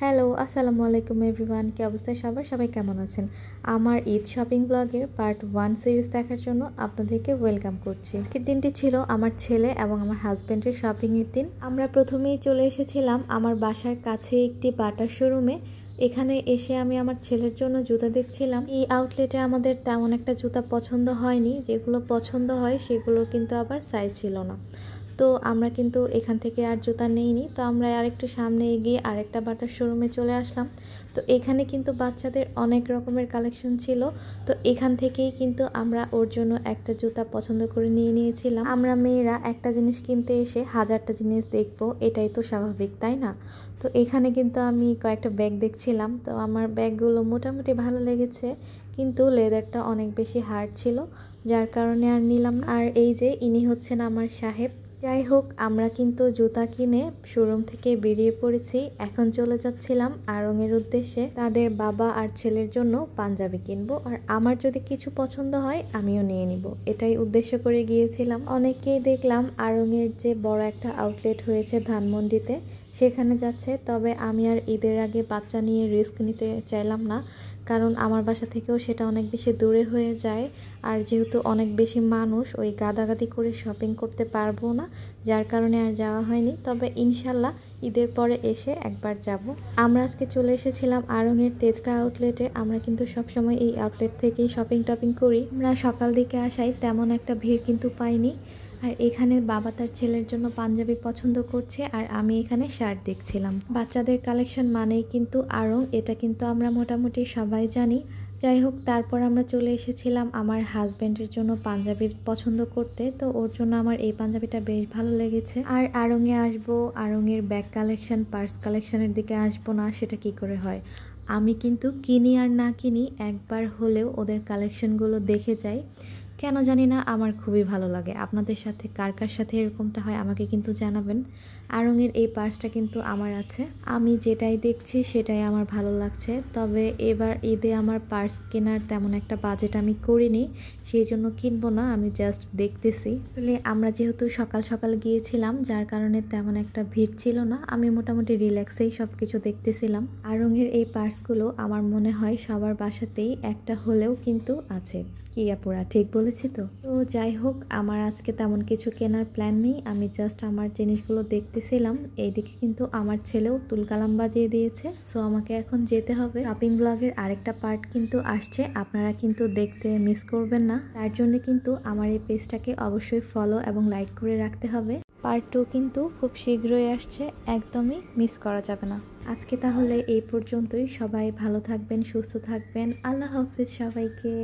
Hello, আসসালামু আলাইকুম everyone. কি অবস্থায় সবাই কেমন আছেন? আমার ঈদ শপিং ব্লগের পার্ট 1 সিরিজ দেখার জন্য আপনাদেরকে ওয়েলকাম করছি। আজকের দিনটি ছিল আমার ছেলে এবং আমার হাজব্যান্ডের শপিংয়ের দিন। আমরা প্রথমেই চলে এসেছিলাম আমার বাসার কাছে একটি বাটার শোরুমে। এখানে এসে আমি আমার ছেলের জন্য জুতা দেখছিলাম। এই আউটলেটে আমাদের তেমন একটা জুতা পছন্দ হয়নি, যেগুলো পছন্দ হয় সেগুলো কিন্তু আবার সাইজ ছিল না। তো আমরা কিন্তু এখান থেকে আর জুতা নেইনি। তো আমরা আরেকটু সামনে এগিয়ে আরেকটা বাটার শোরুমে চলে আসলাম। তো এখানে কিন্তু বাচ্চাদের অনেক রকমের কালেকশন ছিল। তো এখান থেকেই কিন্তু আমরা ওর জন্য একটা জুতা পছন্দ করে নিয়ে নিয়েছিলাম। আমরা মেয়েরা একটা জিনিস কিনতে এসে হাজারটা জিনিস দেখবো, এটাই তো স্বাভাবিক, তাই না? তো এখানে কিন্তু আমি কয়েকটা ব্যাগ দেখছিলাম। তো আমার ব্যাগগুলো মোটামুটি ভালো লেগেছে, কিন্তু লেদারটা অনেক বেশি হার্ড ছিল, যার কারণে আর নিলাম না। আর এই যে ইনি হচ্ছেন আমার সাহেব। যাই হোক, আমরা কিন্তু জুতা কিনে শোরুম থেকে বেরিয়ে পড়েছি। এখন চলে যাচ্ছিলাম আড়ংয়ের উদ্দেশ্যে। তাদের বাবা আর ছেলের জন্য পাঞ্জাবি কিনবো, আর আমার যদি কিছু পছন্দ হয় আমিও নিয়ে নিব, এটাই উদ্দেশ্য করে গিয়েছিলাম। অনেকেই দেখলাম আড়ংয়ের যে বড় একটা আউটলেট হয়েছে ধানমন্ডিতে, সেখানে যাচ্ছে। তবে আমি আর ঈদের আগে বাচ্চা নিয়ে রিস্ক নিতে চাইলাম না, কারণ আমার বাসা থেকেও সেটা অনেক বেশি দূরে হয়ে যায়। আর যেহেতু অনেক বেশি মানুষ, ওই গাদাগাদি করে শপিং করতে পারবো না, যার কারণে আর যাওয়া হয়নি। তবে ইনশাল্লাহ ঈদের পরে এসে একবার যাব। আমরা আজকে চলে এসেছিলাম আড়ংয়ের তেজগাঁ আউটলেটে। আমরা কিন্তু সবসময় এই আউটলেট থেকেই শপিং করি। আমরা সকাল দিকে আসায় তেমন একটা ভিড় কিন্তু পাইনি। আর এখানে বাবা তার ছেলের জন্য পাঞ্জাবি পছন্দ করছে, আর আমি এখানে শার্ট দেখছিলাম। বাচ্চাদের কালেকশন মানেই কিন্তু আড়ং, এটা কিন্তু আমরা মোটামুটি সবাই জানি। যাই হোক, তারপর আমরা চলে এসেছিলাম আমার হাজব্যান্ডের জন্য পাঞ্জাবি পছন্দ করতে। তো ওর জন্য আমার এই পাঞ্জাবিটা বেশ ভালো লেগেছে। আর আড়ংয়ে আসবো, আড়ংয়ের ব্যাগ কালেকশন, পার্স কালেকশনের দিকে আসবো না, সেটা কি করে হয়? আমি কিন্তু কিনি আর না কিনি, একবার হলেও ওদের কালেকশনগুলো দেখে যাই। কেন জানি না, আমার খুবই ভালো লাগে। আপনাদের সাথে কার কার সাথে এরকমটা হয় আমাকে কিন্তু জানাবেন। আড়ংয়ের এই পার্সটা কিন্তু আমার আছে। আমি যেটাই দেখছি সেটাই আমার ভালো লাগছে। তবে এবার ঈদে আমার পার্স কেনার তেমন একটা বাজেট আমি করিনি, সেই জন্য কিনবো না, আমি জাস্ট দেখতেছি। আসলে আমরা যেহেতু সকাল সকাল গিয়েছিলাম, যার কারণে তেমন একটা ভিড় ছিল না। আমি মোটামুটি রিল্যাক্সেই সব কিছু দেখতেছিলাম। আড়ংয়ের এই পার্সগুলো আমার মনে হয় সবার বাসাতেই একটা হলেও কিন্তু আছে। কি আপুরা, ঠিক বলেছি তো? তো যাই হোক, আমার আজকে তেমন কিছু কেনার প্ল্যান নেই, আমি জাস্ট আমার জিনিসগুলো দেখতেছিলাম। এইদিকে কিন্তু আমার ছেলেও তুলকালাম বাজিয়ে দিয়েছে। সো আমাকে এখন যেতে হবে। শপিং ব্লগের আরেকটা পার্ট কিন্তু আসছে, আপনারা কিন্তু দেখতে মিস করবেন না। তার জন্য কিন্তু আমার এই পেজটাকে অবশ্যই ফলো এবং লাইক করে রাখতে হবে। পার্ট 2 কিন্তু খুব শীঘ্রই আসছে, একদমই মিস করা যাবে না। আজকে তাহলে এই পর্যন্তই। সবাই ভালো থাকবেন, সুস্থ থাকবেন। আল্লাহ হাফিজ সবাইকে।